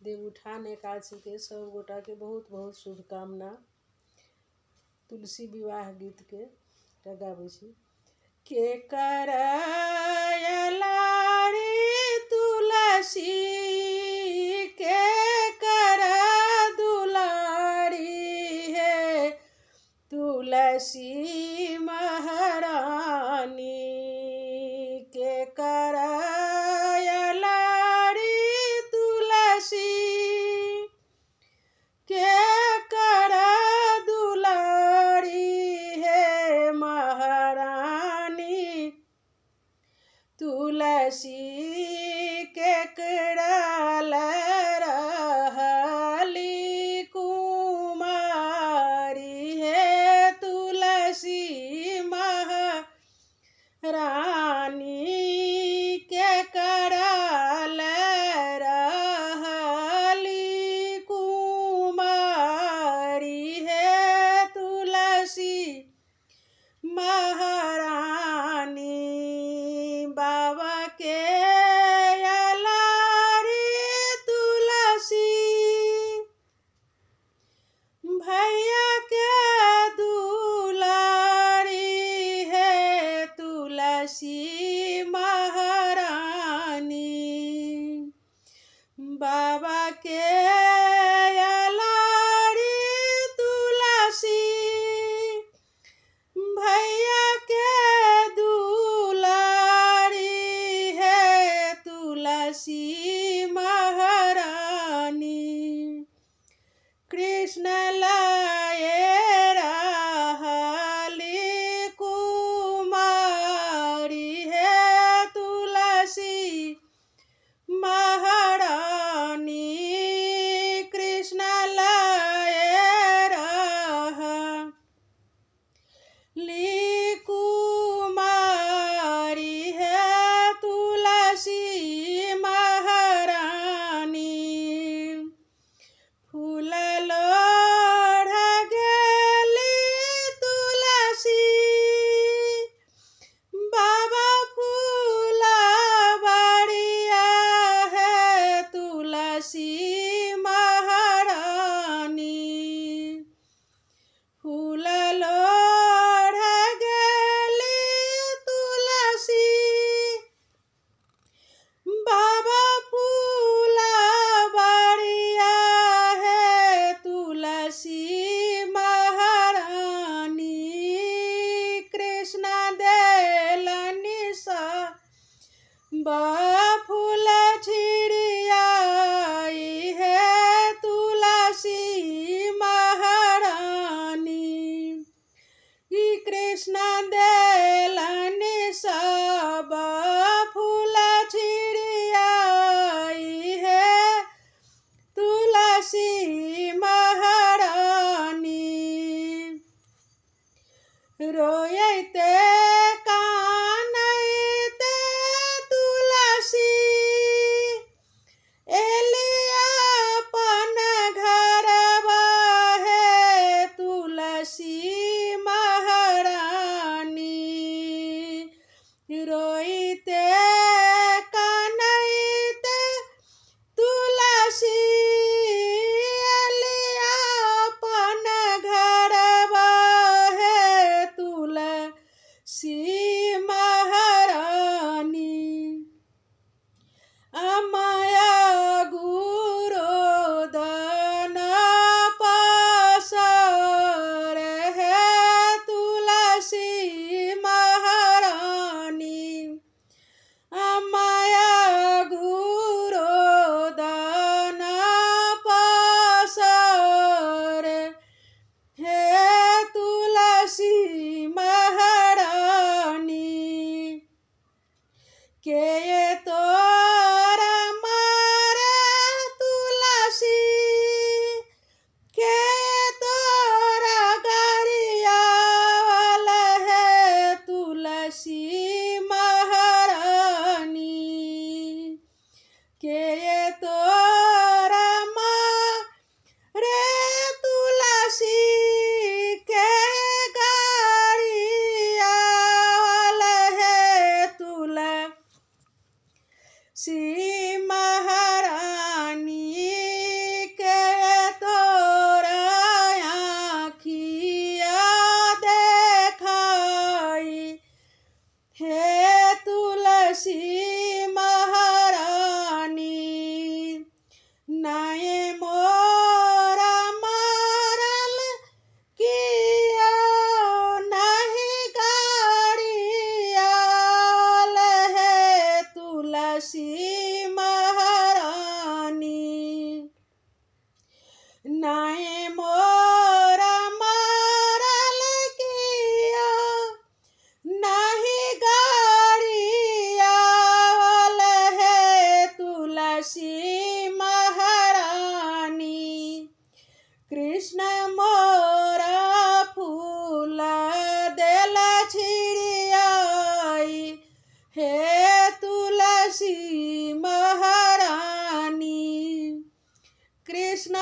देवउठान एकादशी के सब गोटा के बहुत बहुत शुभकामना। तुलसी विवाह गीत के गाबै छी। के करयलारी तुलसी के कर दुलारी है तुलसी महारानी के करयलारी तुलसी के कर दुलारी है महारानी तुलसी के करल रहली कुमारी है तुलसी महारानी के करल रहली कुमारी है तुलसी महारानी। बाबा के अलारी तुलसी भैया के दुलारी है तुलसी महारानी। बाबा के अलारी तुलसी भैया के दुलारी है तुलसी महारानी। कृष्ण लाए रहली कुमारी है तुलसी महारानी कृष्ण